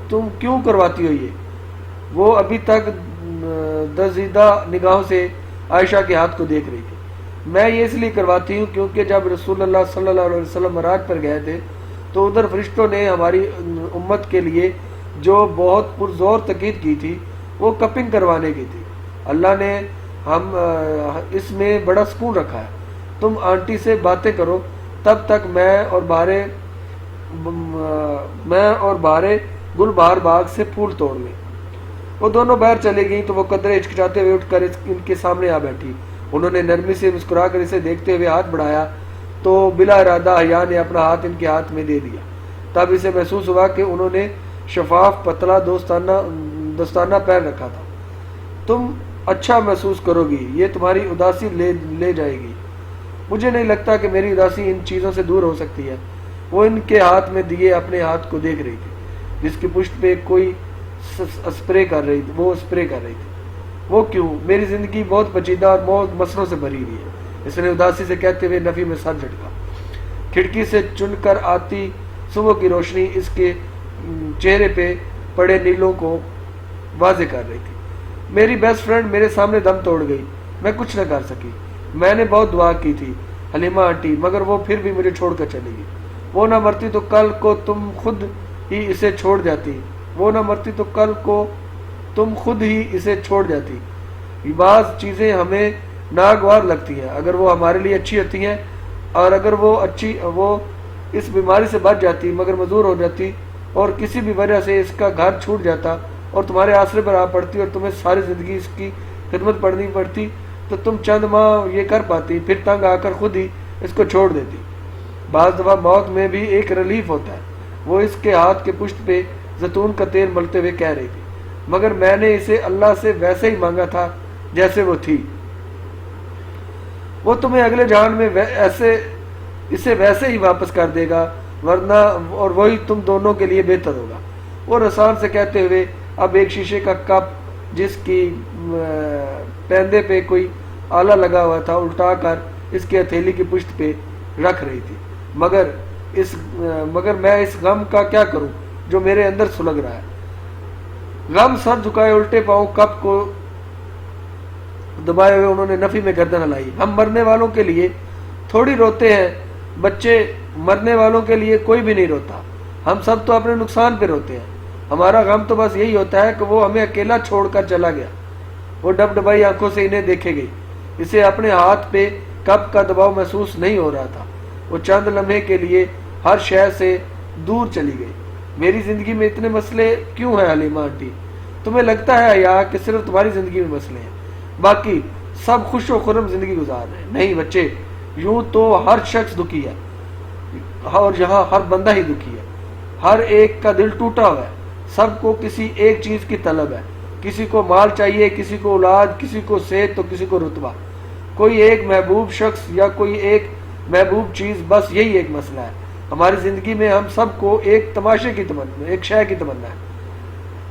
تم کیوں کرواتی ہو یہ؟ وہ ابھی تک دزیدہ نگاہوں سے عائشہ کے ہاتھ کو دیکھ رہی تھی۔ میں یہ اس لیے کرواتی ہوں کیونکہ جب رسول اللہ صلی اللہ علیہ وسلم معراج پر گئے تھے تو ادھر فرشتوں نے ہماری امت کے لیے جو بہت پرزور تاکید کی تھی وہ کپنگ کروانے کی تھی۔ اللہ نے ہم اس میں بڑا سکون رکھا ہے۔ تم آنٹی سے باتیں کرو، تب تک میں اور بہاریں گل بہار باغ سے پھول توڑ لیں۔ وہ دونوں باہر چلے گئیں تو وہ قدرے ہچکچاتے ہوئے اٹھ کر ان کے سامنے آ بیٹھی۔ انہوں نے نرمی سے مسکرا کر اسے دیکھتے ہوئے ہاتھ بڑھایا تو بلا ارادہ حیا نے اپنا ہاتھ ان کے ہاتھ میں دے دیا۔ تب اسے محسوس ہوا کہ انہوں نے شفاف پتلا دستانہ پہن رکھا تھا۔ تم اچھا محسوس کرو گی، یہ تمہاری اداسی لے جائے گی۔ مجھے نہیں لگتا کہ میری اداسی ان چیزوں سے دور ہو سکتی ہے۔ وہ ان کے ہاتھ میں دیے اپنے ہاتھ کو دیکھ رہی تھی جس کی پشت پہ کوئی اسپرے کر رہی تھی۔ وہ کیوں؟ میری زندگی بہت پیچیدہ اور بہت مسئلوں سے بھری ہوئی ہے، اس نے اداسی سے کہتے ہوئے نفی میں سر جھٹکا۔ کھڑکی سے چن کر آتی صبح کی روشنی اس کے چہرے پہ پڑے نیلوں کو واضح کر رہی تھی۔ میری بیسٹ فرینڈ میرے سامنے دم توڑ گئی، میں کچھ نہ کر سکی۔ میں نے بہت دعا کی تھی حلیمہ آنٹی، مگر وہ پھر بھی مجھے چھوڑ کر چلی گئی۔ وہ نہ مرتی تو کل کو تم خود ہی اسے چھوڑ جاتی، وہ نہ مرتی تو کل کو تم خود ہی اسے چھوڑ جاتی۔ بعض چیزیں ہمیں ناگوار لگتی ہیں اگر وہ ہمارے لیے اچھی ہوتی ہیں، اور اگر وہ اس بیماری سے بچ جاتی مگر معذور ہو جاتی اور کسی بھی وجہ سے اس کا گھر چھوٹ جاتا اور تمہارے آسرے پر آ پڑتی اور تمہیں ساری زندگی اس کی خدمت پڑنی پڑتی، تو تم چند ماہ یہ کر پاتی، پھر تنگ آ کر خود ہی اس کو چھوڑ دیتی۔ بعض دفعہ موت میں بھی ایک ریلیف ہوتا ہے۔ وہ اس کے ہاتھ کے پشت پہ زیتون کا تیل ملتے ہوئے کہہ رہی تھی، مگر میں نے اسے اللہ سے ویسے ہی مانگا تھا جیسے وہ تھی۔ وہ تمہیں اگلے جہان میں اسے ویسے ہی واپس کر دے گا، ورنہ اور وہی تم دونوں کے لیے بہتر ہوگا۔ وہ رسان سے کہتے ہوئے اب ایک شیشے کا کپ جس کی پیندے پہ کوئی آلہ لگا ہوا تھا الٹا کر اس کی ہتھیلی کی پشت پہ رکھ رہی تھی۔ مگر میں اس غم کا کیا کروں جو میرے اندر سلگ رہا ہے۔ غم سر جھکائے الٹے پاؤں کپ کو دبائے ہوئے انہوں نے نفی میں گردن ہلائی۔ ہم مرنے والوں کے لیے تھوڑی روتے ہیں بچے، مرنے والوں کے لیے کوئی بھی نہیں روتا، ہم سب تو اپنے نقصان پہ روتے ہیں۔ ہمارا غم تو بس یہی ہوتا ہے کہ وہ ہمیں اکیلا چھوڑ کر چلا گیا۔ وہ ڈب ڈبائی آنکھوں سے انہیں دیکھے گئی۔ اسے اپنے ہاتھ پہ کپ کا دباؤ محسوس نہیں ہو رہا تھا۔ وہ چند لمحے کے لیے ہر شے سے دور چلی گئی۔ میری زندگی میں اتنے مسئلے کیوں ہیں حلیمہ آنٹی؟ تمہیں لگتا ہے یا کہ صرف تمہاری زندگی میں مسئلے ہیں، باقی سب خوش و خرم زندگی گزار رہے ہیں؟ نہیں بچے، یوں تو ہر شخص دکھی ہے، اور یہاں ہر بندہ ہی دکھی ہے۔ ہر ایک کا دل ٹوٹا ہوا ہے، سب کو کسی ایک چیز کی طلب ہے۔ کسی کو مال چاہیے، کسی کو اولاد، کسی کو صحت تو کسی کو رتبہ، کوئی ایک محبوب شخص یا کوئی ایک محبوب چیز، بس یہی ایک مسئلہ ہے۔ ہماری زندگی میں ہم سب کو ایک تماشے کی تمنا، ایک شے کی تمنا ہے،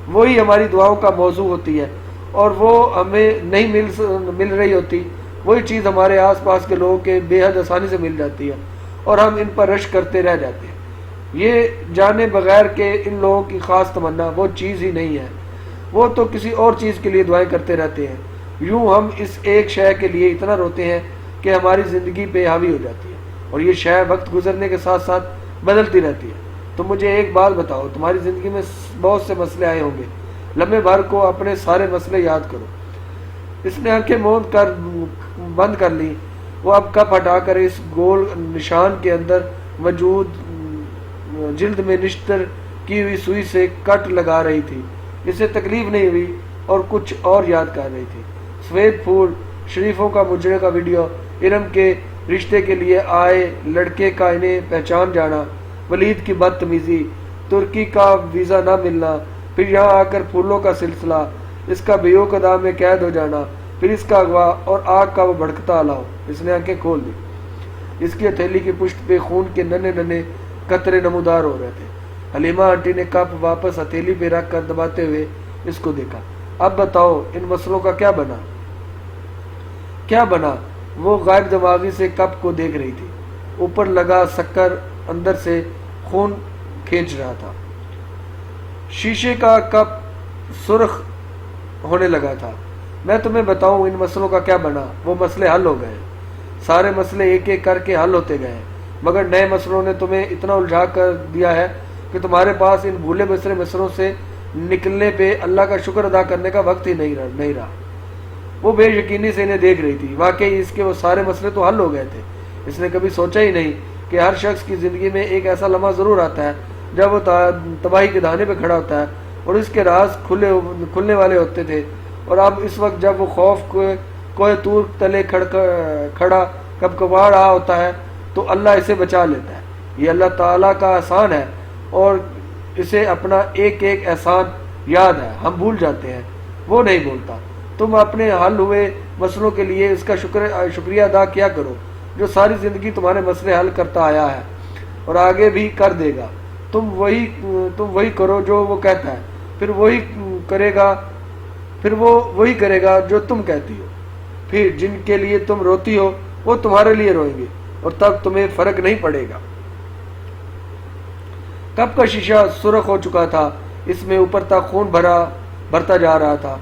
وہی ہماری دعاؤں کا موضوع ہوتی ہے، اور وہ ہمیں نہیں مل رہی ہوتی۔ وہی چیز ہمارے آس پاس کے لوگوں کے بے حد آسانی سے مل جاتی ہے، اور ہم ان پر رشک کرتے رہ جاتے ہیں، یہ جانے بغیر کہ ان لوگوں کی خاص تمنا وہ چیز ہی نہیں ہے، وہ تو کسی اور چیز کے لیے دعائیں کرتے رہتے ہیں۔ یوں ہم اس ایک شے کے لیے اتنا روتے ہیں کہ ہماری زندگی پہ حاوی ہو جاتی ہے، اور یہ شے وقت گزرنے کے ساتھ ساتھ بدلتی رہتی ہے۔ تو مجھے ایک بات بتاؤ، تمہاری زندگی میں بہت سے مسئلے آئے ہوں گے، لمحے بھر کو اپنے سارے مسئلے یاد کرو۔ اس نے آنکھیں بند کر لی۔ وہ اب کپ ہٹا کر اس گول نشان کے اندر موجود جلد میں نشتر کی ہوئی سوئی سے کٹ لگا رہی تھی۔ اسے تکلیف نہیں ہوئی اور کچھ اور یاد کر رہی تھی۔ سفید پھول، شریفوں کا مجرے کا ویڈیو، علم کے رشتے کے لیے آئے لڑکے کا انہیں پہچان جانا، ولید کی بدتمیزی، ترکی کا ویزا نہ ملنا، پھر یہاں آ کر پھولوں کا سلسلہ، اس کا بیوق ادا میں قید ہو جانا، پھر اس کا اغوا اور آگ کا وہ بھڑکتا الاؤ۔ اس نے آنکھیں کھول دی۔ اس کی ہتھیلی کی پشت پہ خون کے ننھے ننھے قطرے نمودار ہو رہے تھے۔ حلیمہ آنٹی نے کپ واپس ہتھیلی پہ رکھ کر دباتے ہوئے اس کو دیکھا۔ اب بتاؤ ان مسئلوں کا کیا بنا؟ کیا بنا؟ وہ غائب دماغی سے کپ کو دیکھ رہی تھی۔ اوپر لگا شکر اندر سے خون کھینچ رہا تھا۔ شیشے کا کپ سرخ ہونے لگا تھا۔ میں تمہیں بتاؤں ان مسئلوں کا کیا بنا؟ وہ مسئلے حل ہو گئے ہیں، سارے مسئلے ایک ایک کر کے حل ہوتے گئے ہیں، مگر نئے مسئلوں نے تمہیں اتنا الجھا کر دیا ہے کہ تمہارے پاس ان بھولے بسرے مسئلوں سے نکلنے پہ اللہ کا شکر ادا کرنے کا وقت ہی نہیں رہا۔ وہ بے یقینی سے انہیں دیکھ رہی تھی۔ واقعی اس کے وہ سارے مسئلے تو حل ہو گئے تھے۔ اس نے کبھی سوچا ہی نہیں کہ ہر شخص کی زندگی میں ایک ایسا لمحہ ضرور آتا ہے جب وہ تباہی کے دہانے پہ کھڑا ہوتا ہے اور اس کے راز کھلنے والے ہوتے تھے، اور اب اس وقت جب وہ خوف کوہ طور تلے کھڑا کپکپا رہا ہوتا ہے تو اللہ اسے بچا لیتا ہے۔ یہ اللہ تعالیٰ کا احسان ہے، اور اسے اپنا ایک ایک احسان یاد ہے، ہم بھول جاتے ہیں، وہ نہیں بھولتا۔ تم اپنے حل ہوئے مسئلوں کے لیے اس کا شکریہ ادا کیا کرو جو ساری زندگی تمہارے مسئلے حل کرتا آیا ہے اور آگے بھی کر دے گا۔ تم وہی کرو جو وہ کہتا ہے، پھر وہی کرے گا جو تم کہتی ہو۔ پھر جن کے لیے تم روتی ہو وہ تمہارے لیے روئیں گے، اور تب تمہیں فرق نہیں پڑے گا۔ کپ کا شیشہ سرخ ہو چکا تھا، اس میں اوپر تک خون بھرتا جا رہا تھا۔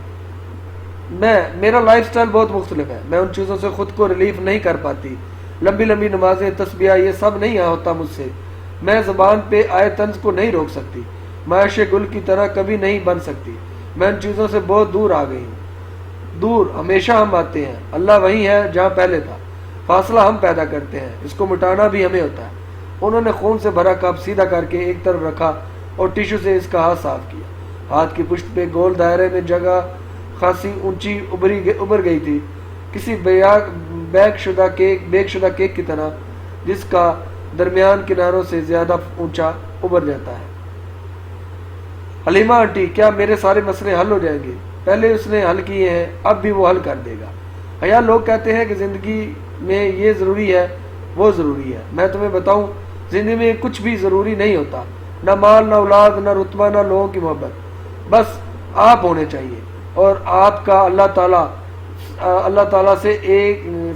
میرا لائف سٹائل بہت مختلف ہے، میں ان چیزوں سے خود کو ریلیف نہیں کر پاتی۔ لمبی لمبی نمازیں، تسبیح، یہ سب نہیں ہوتا مجھ سے۔ میں زبان پہ آئے طنز کو نہیں روک سکتی، میں عائشہ گل کی طرح کبھی نہیں بن سکتی۔ میں ان چیزوں سے بہت دور آ گئی ہوں۔ دور ہمیشہ ہم آتے ہیں، اللہ وہیں ہے جہاں پہلے تھا، فاصلہ ہم پیدا کرتے ہیں، اس کو مٹانا بھی ہمیں ہوتا ہے۔ انہوں نے خون سے بھرا کپ سیدھا کر کے ایک طرف رکھا اور ٹیشو سے اس کا ہاتھ صاف کیا۔ ہاتھ کی پشت پہ گول دائرے میں جگہ خاصی اونچی ابھر گئی تھی، کسی بیک شدہ کیک کی طرح، جس کا درمیان کناروں سے زیادہ اونچا ابھر جاتا ہے۔ حلیمہ آنٹی، کیا میرے سارے مسئلے حل ہو جائیں گے؟ پہلے اس نے حل کیے ہیں، اب بھی وہ حل کر دے گا۔ حیا، لوگ کہتے ہیں کہ زندگی میں یہ ضروری ہے، وہ ضروری ہے۔ میں تمہیں بتاؤں، زندگی میں کچھ بھی ضروری نہیں ہوتا، نہ مال، نہ اولاد، نہ رتبہ، نہ لوگوں کی محبت۔ بس آپ ہونے چاہیے، اور آپ کا اللہ تعالیٰ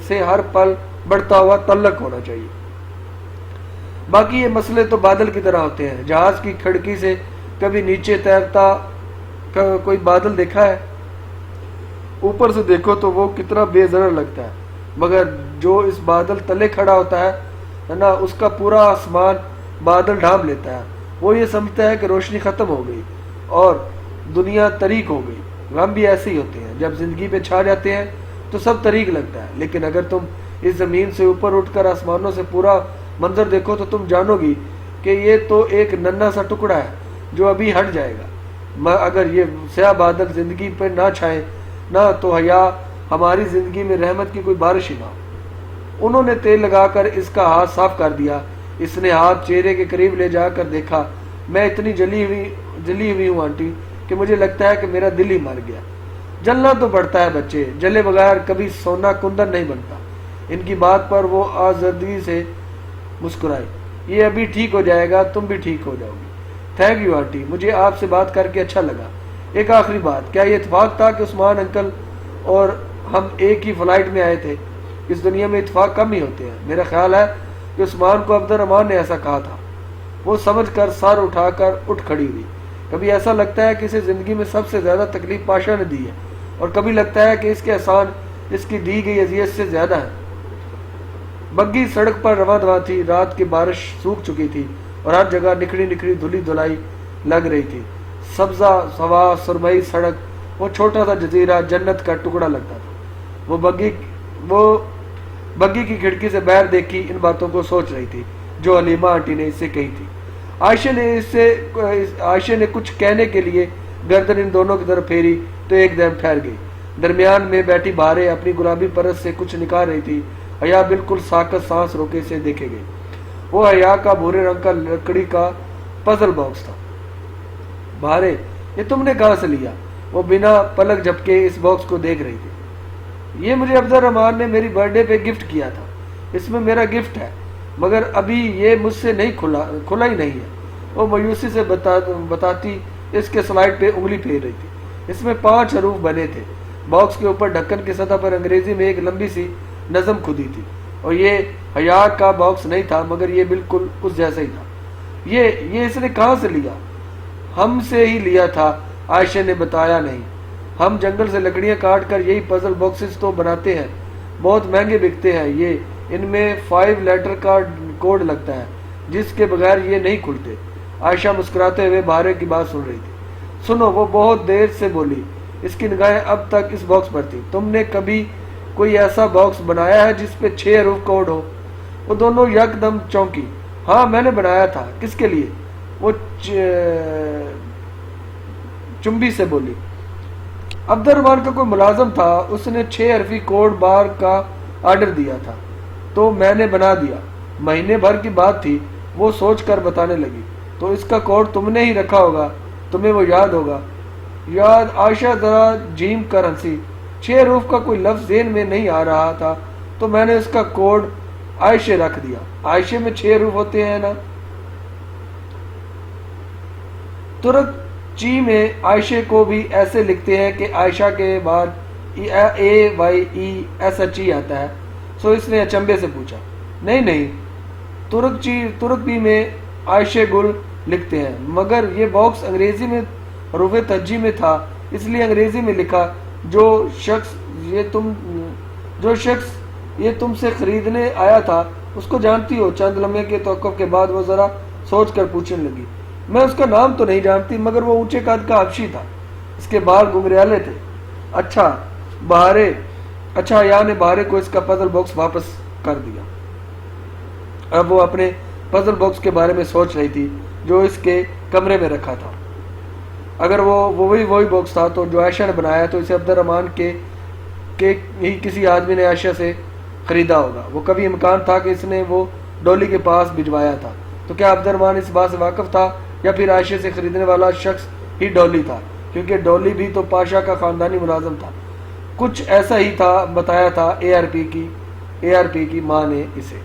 سے ہر پل بڑھتا ہوا تعلق ہونا چاہیے۔ باقی یہ مسئلے تو بادل کی طرح ہوتے ہیں۔ جہاز کی کھڑکی سے کبھی نیچے تیرتا کوئی بادل دیکھا ہے؟ اوپر سے دیکھو تو وہ کتنا بے ضرر لگتا ہے، مگر جو اس بادل تلے کھڑا ہوتا ہے نا، اس کا پورا آسمان بادل ڈھانپ لیتا ہے۔ وہ یہ سمجھتا ہے کہ روشنی ختم ہو گئی اور دنیا طریق ہو گئی۔ غم بھی ایسے ہی ہوتے ہیں، جب زندگی پہ چھا جاتے ہیں تو سب طریق لگتا ہے، لیکن اگر تم اس زمین سے اوپر اٹھ کر آسمانوں سے پورا منظر دیکھو تو تم جانو گی کہ یہ تو ایک ننھا سا ٹکڑا ہے جو ابھی ہٹ جائے گا۔ اگر یہ سیاہ بادل زندگی پہ نہ چھائیں نہ، تو حیا ہماری زندگی میں رحمت کی کوئی بارش ہی نہ ہو۔ انہوں نے تیل لگا کر اس کا ہاتھ صاف کر دیا۔ اس نے ہاتھ چہرے کے قریب لے جا کر دیکھا۔ میں اتنی جلی ہوئی ہوں آنٹی کہ مجھے لگتا ہے کہ میرا دل ہی مر گیا۔ جلنا تو پڑتا ہے بچے، جلے بغیر کبھی سونا کندن نہیں بنتا۔ ان کی بات پر وہ آزردگی سے مسکرائی۔ یہ ابھی ٹھیک ہو جائے گا، تم بھی ٹھیک ہو جاؤ گی۔ تھینک یو آنٹی، مجھے آپ سے بات کر کے اچھا لگا۔ ایک آخری بات، کیا یہ اتفاق تھا کہ عثمان انکل اور ہم ایک ہی فلائٹ میں آئے تھے؟ اس دنیا میں اتفاق کم ہی ہوتے ہیں۔ میرا خیال ہے کہ عثمان کو عبد الرحمان نے ایسا کہا تھا۔ وہ سمجھ کر سر اٹھا کر اٹھ کھڑی ہوئی۔ کبھی ایسا لگتا ہے کہ اسے زندگی میں سب سے زیادہ تکلیف پاشا نے دی ہے، اور کبھی لگتا ہے کہ اس کے احسان اس کی دی گئی اذیت سے زیادہ ہے۔ بگی سڑک پر رواں دواں تھی۔ رات کی بارش سوکھ چکی تھی اور ہر جگہ نکھڑی نکھڑی دھلی دھلائی لگ رہی تھی۔ سبزہ سوا سرمئی سڑک، وہ چھوٹا سا جزیرہ جنت کا ٹکڑا لگتا تھا۔ وہ بگی کی کھڑکی سے باہر دیکھی ان باتوں کو سوچ رہی تھی جو حلیمہ آنٹی نے اس سے کہی تھی۔ عائشہ نے کچھ کہنے کے لیے گردن ان دونوں کی طرف پھیری تو ایک دم ٹھہر گئی۔ درمیان میں بیٹھی بہارے اپنی گلابی پرس سے کچھ نکال رہی تھی۔ حیا بالکل ساکت سانس روکے سے دیکھے گئی۔ وہ حیا کا بھورے رنگ کا لکڑی کا پزل باکس تھا۔ بہارے، یہ تم نے کہاں سے لیا؟ وہ بنا پلک جھپکے اس باکس کو دیکھ رہی تھی۔ یہ مجھے عبد الرحمان نے میری برتھ ڈے پہ گفٹ کیا تھا۔ اس میں میرا گفٹ ہے، مگر ابھی یہ مجھ سے نہیں کھلا ہی نہیں ہے۔ وہ مایوسی سے بتاتی اس کے سلائڈ پہ انگلی پھیر رہی تھی۔ اس میں 5 حروف بنے تھے۔ باکس کے اوپر ڈھکن کی سطح پر انگریزی میں ایک لمبی سی نظم کھدی تھی، اور یہ حیا کا باکس نہیں تھا، مگر یہ بالکل اس جیسا ہی تھا۔ یہ اس نے کہاں سے لیا؟ ہم سے ہی لیا تھا، عائشہ نے بتایا نہیں۔ ہم جنگل سے لکڑیاں کاٹ کر یہی پزل باکسز تو بناتے ہیں، بہت مہنگے بکتے ہیں یہ۔ ان میں 5 لیٹر کا کوڈ لگتا ہے جس کے بغیر یہ نہیں کھلتے۔ عائشہ مسکراتے ہوئے بہارے کی بات سن رہی تھی۔ سنو، وہ بہت دیر سے بولی۔ اس کی نگاہیں اب تک اس باکس پر تھی۔ تم نے کبھی کوئی ایسا باکس بنایا ہے جس پہ 6 حروف کوڈ ہو؟ وہ دونوں یک دم چونکی۔ ہاں، میں نے بنایا تھا۔ کس کے لیے؟ وہ چمبی سے بولی۔ عبد الرحمان کا کوئی ملازم تھا، اس نے 6 حرفی کوڈ بار کا آرڈر دیا تھا تو میں نے بنا دیا۔ مہینے بھر کی بات تھی۔ وہ سوچ کر بتانے لگی۔ تو اس کا کوڈ تم نے ہی رکھا ہوگا، تمہیں وہ یاد ہوگا۔ یاد؟ عائشہ ذرا جھیم کر ہنسی۔ 6 حروف کا کوئی لفظ ذہن میں نہیں آ رہا تھا تو میں نے اس کا کوڈ عائشہ رکھ دیا۔ عائشہ میں 6 حروف ہوتے ہیں نا؟ ترک چی میں عائشہ کو بھی ایسے لکھتے ہیں کہ عائشہ کے بعد AYESHE آتا ہے۔ سو اس نے اچنبے سے پوچھا۔ نہیں، ترک بی میں عائشہ گل لکھتے ہیں، مگر یہ باکس انگریزی میں حروف ترجیح میں تھا، اس لیے انگریزی میں لکھا، جو شخص یہ تم سے خریدنے آیا تھا اس کو جانتی ہو؟ چند لمحے کے توقف کے بعد وہ ذرا سوچ کر پوچھنے لگی۔ میں اس کا نام تو نہیں جانتی، مگر وہ اونچے قد کا حبشی تھا، اس کے بال گنگریالے تھے۔ اچھا حیا نے بہارے کو اس کا پزل باکس واپس کر دیا۔ اب وہ اپنے پزل باکس کے بارے میں سوچ رہی تھی جو اس کے کمرے میں رکھا تھا۔ اگر وہ وہی باکس تھا تو جو عائشہ نے بنایا تو اسے عبد الرحمن کے ہی کسی آدمی نے عائشہ سے خریدا ہوگا۔ وہ کبھی امکان تھا کہ اس نے وہ ڈولی کے پاس بھجوایا تھا، تو کیا عبد الرحمن اس بات سے واقف تھا یا پھر عائشہ سے خریدنے والا شخص ہی ڈولی تھا، کیونکہ ڈولی بھی تو پاشا کا خاندانی ملازم تھا؟ کچھ ایسا ہی تھا، بتایا تھا اے آر پی کی ماں نے اسے۔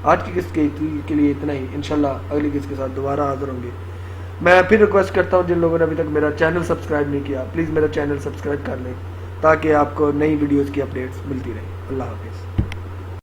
آج کی قسط کے لیے اتنا ہی، انشاءاللہ اگلی قسط کے ساتھ دوبارہ حاضر ہوں گے۔ میں پھر ریکویسٹ کرتا ہوں جن لوگوں نے ابھی تک میرا چینل سبسکرائب نہیں کیا، پلیز میرا چینل سبسکرائب کر لیں تاکہ آپ کو نئی ویڈیوز کی اپڈیٹس ملتی رہیں۔ اللہ حافظ۔